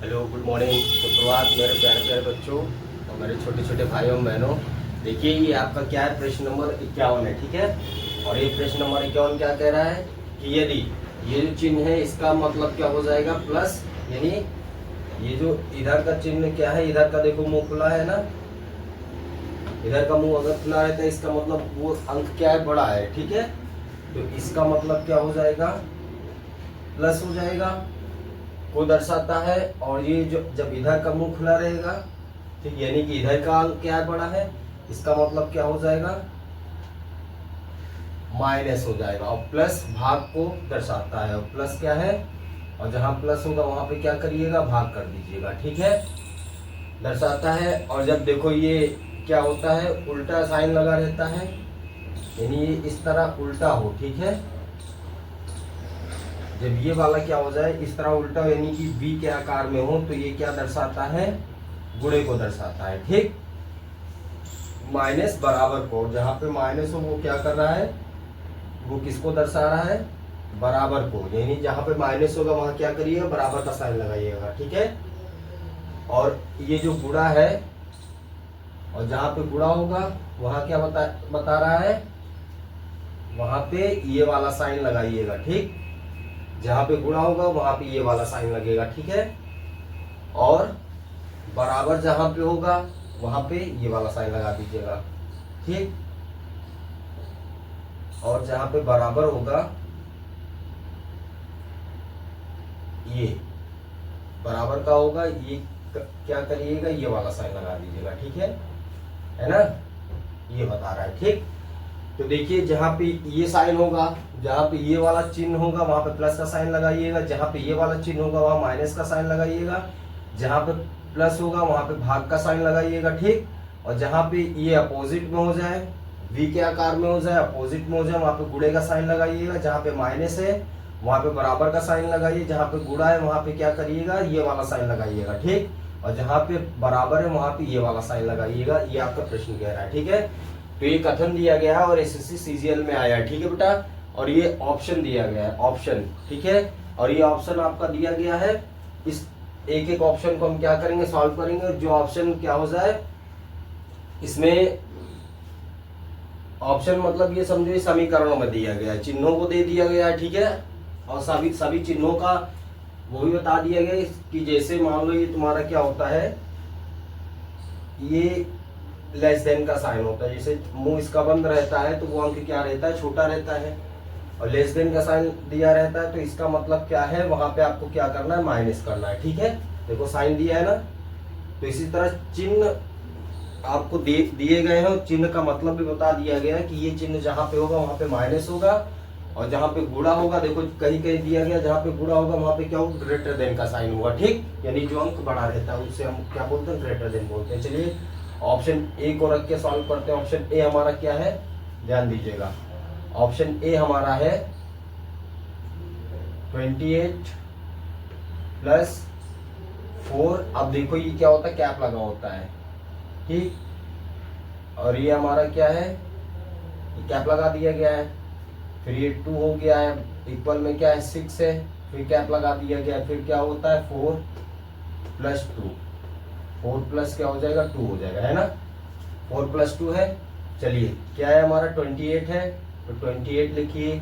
Hello, good morning, सुप्रभात मेरे प्यारे प्यारे बच्चों और मेरे छोटे छोटे भाइयों बहनों। देखिए, ये आपका क्या है, प्रश्न नंबर 51 है। ठीक है, और ये प्रश्न नंबर 51 क्या कह रहा है कि यदि ये जो चिन्ह है इसका मतलब क्या हो जाएगा, प्लस, यानी ये जो इधर का चिन्ह क्या है, इधर का देखो मुंह खुला है ना, इधर का मुंह अगर खुला रहता है इसका मतलब वो अंक क्या है, बड़ा है। ठीक है, तो इसका मतलब क्या हो जाएगा, प्लस हो जाएगा, को दर्शाता है। और ये जो जब इधर का मुंह खुला रहेगा, ठीक, यानी कि इधर का अंक क्या है, बड़ा है, इसका मतलब क्या हो जाएगा, माइनस हो जाएगा। और प्लस भाग को दर्शाता है, और प्लस क्या है, और जहां प्लस होगा वहां पे क्या करिएगा, भाग कर दीजिएगा। ठीक है, दर्शाता है। और जब देखो ये क्या होता है, उल्टा साइन लगा रहता है, यानी ये इस तरह उल्टा हो। ठीक है, जब ये वाला क्या हो जाए, इस तरह उल्टा, यानी कि V के आकार में हो, तो ये क्या दर्शाता है, गुणे को दर्शाता है। ठीक, माइनस बराबर को, जहां पे माइनस हो वो क्या कर रहा है, वो किसको दर्शा रहा है, बराबर को, यानी जहां पे माइनस होगा वहां क्या करिएगा, बराबर का साइन लगाइएगा। ठीक है, और ये जो गुणा है, और जहां पे गुणा होगा वहां क्या बता रहा है, वहां पे ये वाला साइन लगाइएगा। ठीक, जहां पे गुणा होगा वहां पे ये वाला साइन लगेगा। ठीक है, और बराबर जहां पे होगा वहां पे ये वाला साइन लगा दीजिएगा। ठीक, और जहां पे बराबर होगा, ये बराबर का होगा, ये क्या करिएगा, ये वाला साइन लगा दीजिएगा। ठीक है ना, ये बता रहा है। ठीक, तो देखिए जहां पे ये साइन होगा, जहां पे ये वाला चिन्ह होगा वहां पे प्लस का साइन लगाइएगा, जहां पे ये वाला चिन्ह होगा वहां माइनस का साइन लगाइएगा, जहां पे प्लस होगा वहां पे भाग का साइन लगाइएगा। ठीक, और जहां पे ये अपोजिट में हो जाए, V के आकार में हो जाए, अपोजिट में हो जाए, वहां पे गुणे का साइन लगाइएगा। जहां पे माइनस है वहां पे बराबर का साइन लगाइए, जहां पे गुणा है वहां पे क्या करिएगा, ये वाला साइन लगाइएगा। ठीक, और जहां पे बराबर है वहां पे ये वाला साइन लगाइएगा। ये आपका प्रश्न कह रहा है। ठीक है, तो ये कथन दिया गया है और एसएससी सीजीएल में आया है। ठीक है बेटा, और ये ऑप्शन दिया गया है, ऑप्शन। ठीक है, और ये ऑप्शन आपका दिया गया है, इस एक एक ऑप्शन को हम क्या करेंगे, सॉल्व करेंगे। जो ऑप्शन क्या हो जाए, इसमें ऑप्शन मतलब ये समझो समीकरणों में दिया गया है, चिन्हों को दे दिया गया है। ठीक है, और सभी सभी चिन्हों का वो भी बता दिया गया कि जैसे मान लो ये तुम्हारा क्या होता है, ये लेस देन का साइन होता है, जैसे मुंह इसका बंद रहता है तो वो अंक क्या रहता है, छोटा रहता है, और लेस देन का साइन दिया रहता है तो इसका मतलब क्या है, वहां पे आपको क्या करना है, माइनस करना है। ठीक है, देखो साइन दिया है ना, तो इसी तरह चिन्ह आपको दिए गए हैं और चिन्ह का मतलब भी बता दिया गया है कि ये चिन्ह जहां पे होगा वहां पे माइनस होगा, और जहां पे गुणा होगा, देखो कहीं कहीं दिया गया जहां पे गुणा होगा वहां पे क्या होगा, ग्रेटर देन का साइन होगा। ठीक, यानी जो अंक बड़ा रहता है उससे हम क्या बोलते हैं, ग्रेटर देन बोलते हैं। चलिए ऑप्शन ए को रख के सॉल्व करते हैं। ऑप्शन ए हमारा क्या है, ध्यान दीजिएगा, ऑप्शन ए हमारा है 28 प्लस 4। अब देखो ये क्या होता है, कैप लगा होता है। ठीक, और ये हमारा क्या है, ये कैप लगा दिया गया है, फिर ये 2 हो गया है, इक्वल में क्या है 6 है, फिर कैप लगा दिया गया है, फिर क्या होता है 4 प्लस 2, 4 प्लस क्या हो जाएगा 2 हो जाएगा, है ना, 4 प्लस 2 है। चलिए क्या है हमारा 28 है, तो 28 लिखिए।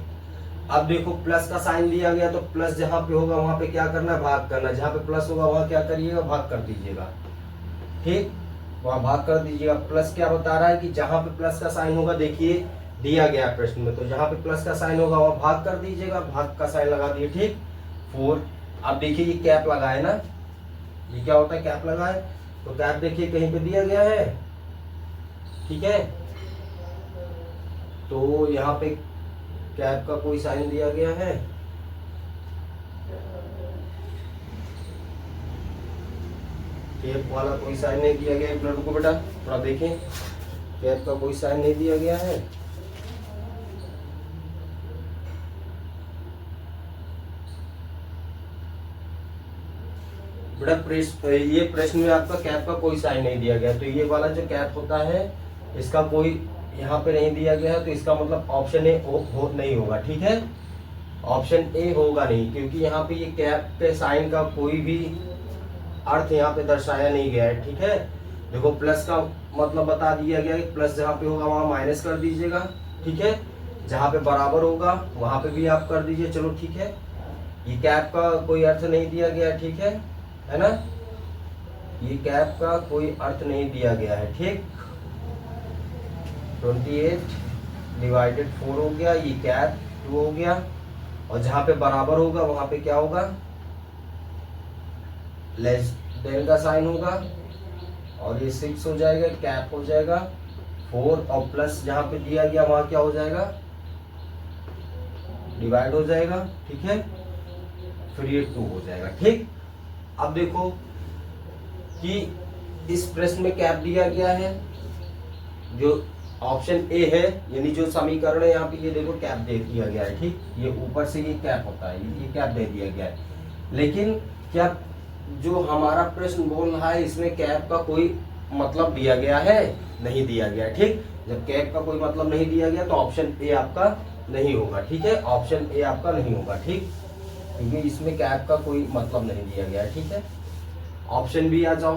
अब देखो प्लस का साइन दिया गया तो प्लस जहां पे होगा वहां पे क्या करना है, भाग करना, जहां पे प्लस होगा वहां क्या करिएगा, भाग कर दीजिएगा। ठीक, वहां भाग कर दीजिएगा। प्लस क्या बता रहा है कि जहां पे प्लस का साइन होगा, देखिए दिया गया प्रश्न में, तो जहां पे प्लस का साइन होगा वहां भाग कर दीजिएगा, भाग का साइन लगा दिए। ठीक, 4। अब देखिए ये कैप लगा है ना, ये क्या होता है, कैप लगा है, तो कैप देखिए कहीं पे दिया गया है। ठीक है, तो यहाँ पे कैप का कोई साइन दिया गया है, कैप वाला कोई साइन नहीं दिया गया है। एक मिनट रुको बेटा, थोड़ा देखें, कैप का कोई साइन नहीं दिया गया है। बेटा ये प्रश्न में आपका कैप का कोई साइन नहीं दिया गया, तो ये वाला जो कैप होता है इसका कोई यहाँ पे नहीं दिया गया है, तो इसका मतलब ऑप्शन ए नहीं होगा। ठीक है, ऑप्शन ए होगा नहीं, क्योंकि यहाँ पे ये कैप पे साइन का कोई भी अर्थ यहाँ पे दर्शाया नहीं गया है, ठीक है। देखो प्लस का मतलब बता दिया गया है, प्लस जहाँ पे होगा वहां माइनस कर दीजिएगा, ठीक है। जहाँ पे बराबर होगा वहां पे भी आप कर दीजिए, चलो ठीक है। ये कैप का कोई अर्थ नहीं दिया गया, ठीक है ना। ये कैप का कोई अर्थ नहीं दिया गया है, ठीक। 28 डिवाइडेड 4 हो गया, ये कैप 2 हो गया, और जहां पे बराबर होगा वहां पे क्या होगा, लेस देन का साइन होगा, और ये 6 हो जाएगा, कैप हो जाएगा 4, और प्लस जहां पे दिया गया वहां क्या हो जाएगा, डिवाइड हो जाएगा, ठीक है। फिर ये 2 हो जाएगा, ठीक। अब देखो कि इस प्रश्न में कैप दिया गया है, जो ऑप्शन ए है, यानी जो समीकरण है यहाँ पे, ये देखो कैप दे दिया गया है, ठीक। ये ऊपर से ये कैप होता है, ये कैप दे दिया गया है। लेकिन क्या जो हमारा प्रश्न बोल रहा है इसमें कैप का कोई मतलब दिया गया है, नहीं दिया गया है, ठीक। जब कैप का कोई मतलब नहीं दिया गया तो ऑप्शन ए आपका नहीं होगा, ठीक है। ऑप्शन ए आपका नहीं होगा, ठीक, क्योंकि इसमें कैप का कोई मतलब नहीं दिया गया है, ठीक है। ऑप्शन बी आ जाओ।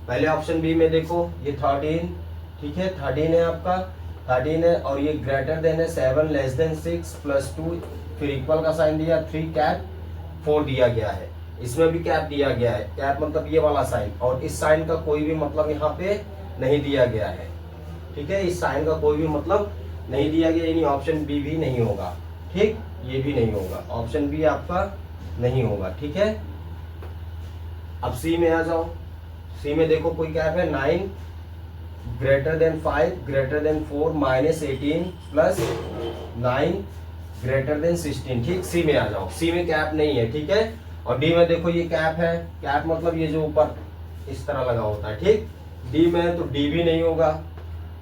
पहले ऑप्शन बी में देखो ये 13, ठीक है, 13 है आपका, 13 है, और ये ग्रेटर देन है 7 लेस देन 6 प्लस 2, फिर इक्वल का साइन दिया, 3 कैप 4 दिया गया है। इसमें भी कैप दिया गया है, कैप मतलब ये वाला साइन, और इस साइन का कोई भी मतलब यहाँ पे नहीं दिया गया है, ठीक है। इस साइन का कोई भी मतलब नहीं दिया गया, यानी ऑप्शन बी भी नहीं होगा, ठीक। ये भी नहीं होगा, ऑप्शन बी आपका नहीं होगा, ठीक है। अब सी में आ जाओ। सी में देखो कोई कैप है 9 greater than 5 greater than 4 minus 18 plus 9 greater than 16, ठीक। सी में आ जाओ। सी में कैप नहीं है, ठीक है। और डी में देखो ये कैप है, कैप मतलब ये जो ऊपर इस तरह लगा होता है, ठीक। डी में तो डी भी नहीं होगा,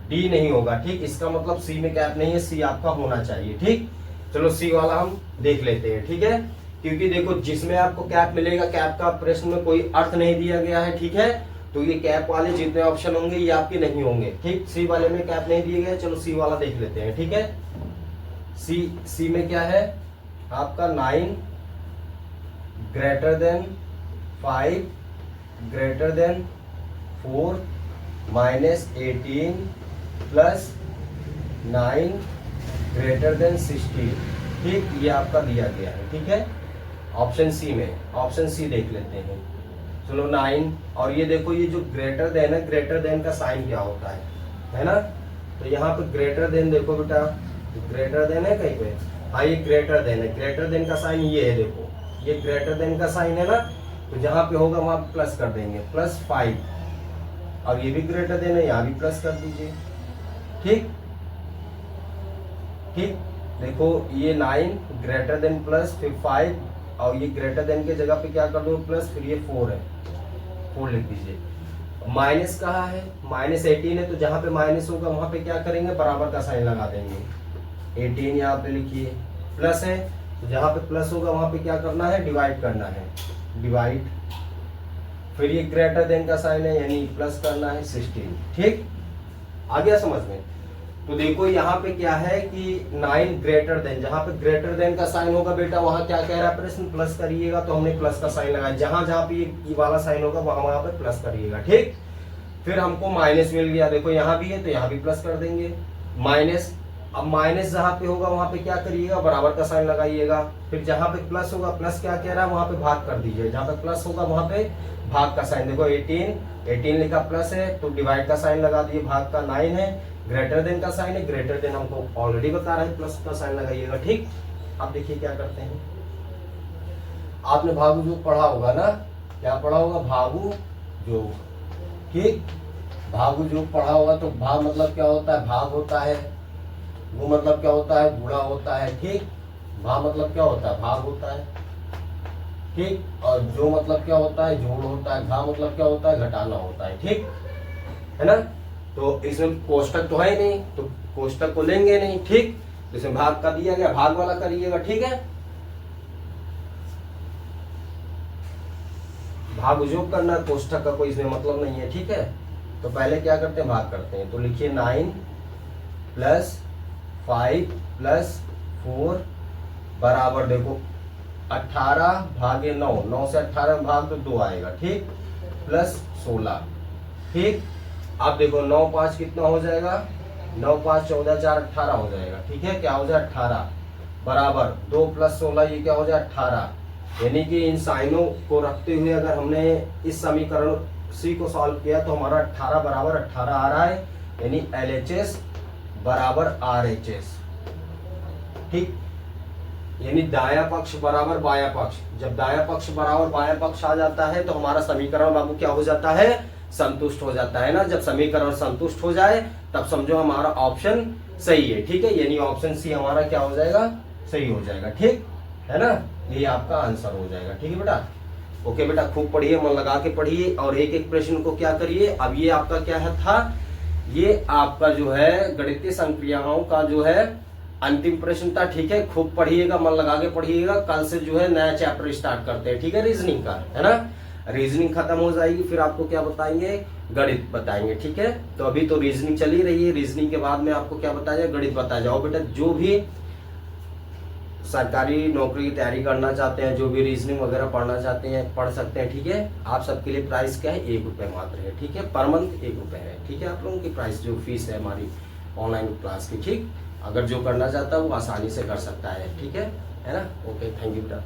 डी नहीं होगा, ठीक। इसका मतलब सी में कैप नहीं है, सी आपका होना चाहिए, ठीक। चलो सी वाला हम देख लेते हैं, ठीक है। क्योंकि देखो जिसमें आपको कैप मिलेगा, कैप का प्रश्न में कोई अर्थ नहीं दिया गया है, ठीक है, तो ये कैप वाले जितने ऑप्शन होंगे ये आपके नहीं होंगे, ठीक। सी वाले में कैप नहीं दिए गए, चलो सी वाला देख लेते हैं, ठीक है। सी में क्या है आपका 9 greater than 5 greater than 4 minus 18 plus 9 greater than 16, ठीक। ये आपका दिया गया है, ठीक है। ऑप्शन सी में, ऑप्शन सी देख लेते हैं, चलो 9, और ये देखो ये जो ग्रेटर देन है, ग्रेटर देन का साइन क्या होता है ना। तो यहाँ पे ग्रेटर देन देखो बेटा, ग्रेटर देन है कहीं पे, हाँ ये ग्रेटर देन है, ग्रेटर देन का साइन ये है, देखो ये ग्रेटर देन का साइन है ना, तो जहां पे होगा वहां प्लस कर देंगे, प्लस 5, और ये भी ग्रेटर देन है, यहाँ भी प्लस कर दीजिए, ठीक ठीक। देखो ये 9 ग्रेटर देन प्लस फिर 5, और ये ग्रेटर देन के जगह पे क्या कर दो प्लस, फिर ये 4 है, 4 लिख दीजिए। माइनस कहाँ है, माइनस 18 है, तो जहां पे माइनस होगा वहां पे क्या करेंगे, बराबर का साइन लगा देंगे, 18 यहाँ पे लिखिए। प्लस है तो जहां पे प्लस होगा वहां पे क्या करना है, डिवाइड करना है, डिवाइड। फिर ये ग्रेटर देन का साइन है, यानी प्लस करना है 16, ठीक। आ गया समझ में। तो देखो यहाँ पे क्या है कि 9 ग्रेटर देन, जहां पे ग्रेटर देन का साइन होगा बेटा वहां क्या कह रहा है प्रश्न, प्लस करिएगा, तो हमने प्लस का साइन लगाया, जहां जहां पे ये वाला साइन होगा वहां पे प्लस करिएगा, ठीक। फिर हमको माइनस मिल गया, देखो यहाँ भी है तो यहाँ भी प्लस कर देंगे, माइनस। अब माइनस जहां पे होगा वहां पे क्या करिएगा, बराबर का साइन लगाइएगा। फिर जहां पे प्लस होगा, प्लस क्या कह रहा है, वहां पे भाग कर दीजिए, जहां पे प्लस होगा वहां पे भाग का साइन। देखो 18 लिखा प्लस है तो डिवाइड का साइन लगा दिए, भाग का 9 है, ग्रेटर देन का साइन है, ग्रेटर देन हमको ऑलरेडी बता रहा है, प्लस का साइन लगाइएगा, ठीक। अब देखिए क्या करते हैं, आपने भागु योग पढ़ा होगा ना, क्या पढ़ा होगा, भागु योग, ठीक। भागु योग पढ़ा होगा, तो भाग मतलब क्या होता है, भाग होता है, वो मतलब क्या होता है, गुणा होता है, ठीक। भाग मतलब क्या होता है, भाग होता है, ठीक। और जो मतलब क्या होता है, जोड़ होता है, घा मतलब क्या होता है, घटाना होता है, ठीक है ना। तो इसमें कोष्टक तो है नहीं, तो कोष्टक को लेंगे नहीं, ठीक। तो इसमें भाग का दिया गया, भाग वाला करिएगा, ठीक है। भाग योग करना, कोष्टक का कोई इसमें मतलब नहीं है, ठीक है। तो पहले क्या करते हैं, भाग करते हैं, तो लिखिए 9 प्लस 5 प्लस 4 बराबर, देखो 18 भागे 9, 9 से 18 भाग तो 2 आएगा, ठीक। प्लस 16। ठीक, अब देखो 9 5 कितना हो जाएगा, 9 5 14 4 18 हो जाएगा। ठीक है, क्या हो जाए 18 बराबर 2 प्लस 16 ये क्या हो जाए 18। यानी कि इन साइनों को रखते हुए अगर हमने इस समीकरण सी को सॉल्व किया तो हमारा 18 बराबर 18 आ रहा है, यानी LHS बराबर RHS। ठीक, यानी दाया पक्ष बराबर बाया पक्ष, जब दाया पक्ष बराबर बाया पक्ष आ जाता है तो हमारा समीकरण बाबू क्या हो जाता है, संतुष्ट हो जाता है ना। जब समीकरण संतुष्ट हो जाए तब समझो हमारा ऑप्शन सही है। ठीक है, यानी ऑप्शन सी हमारा क्या हो जाएगा, सही हो जाएगा। ठीक है ना, ये आपका आंसर हो जाएगा। ठीक है बेटा, ओके बेटा, खूब पढ़िए, मन लगा के पढ़िए और एक एक प्रश्न को क्या करिए। अब ये आपका क्या है था, ये आपका जो है गणितीय संक्रियाओं का जो है अंतिम प्रश्न था। ठीक है, खूब पढ़िएगा, मन लगा के पढ़िएगा। कल से जो है नया चैप्टर स्टार्ट करते हैं। ठीक है, रीजनिंग का, है ना। रीजनिंग खत्म हो जाएगी, फिर आपको क्या बताएंगे, गणित बताएंगे। ठीक है, तो अभी तो रीजनिंग चल ही रही है, रीजनिंग के बाद में आपको क्या बताया, गणित बताया। जाओ बेटा, जो भी सरकारी नौकरी की तैयारी करना चाहते हैं, जो भी रीजनिंग वगैरह पढ़ना चाहते हैं पढ़ सकते हैं। ठीक है, आप सबके लिए प्राइस क्या है, 1 रुपये मात्र है। ठीक है, पर मंथ 1 रुपये है। ठीक है, आप लोगों की प्राइस जो फीस है हमारी ऑनलाइन क्लास की। ठीक, अगर जो करना चाहता है वो आसानी से कर सकता है। ठीक है ना। ओके, थैंक यू बेटा।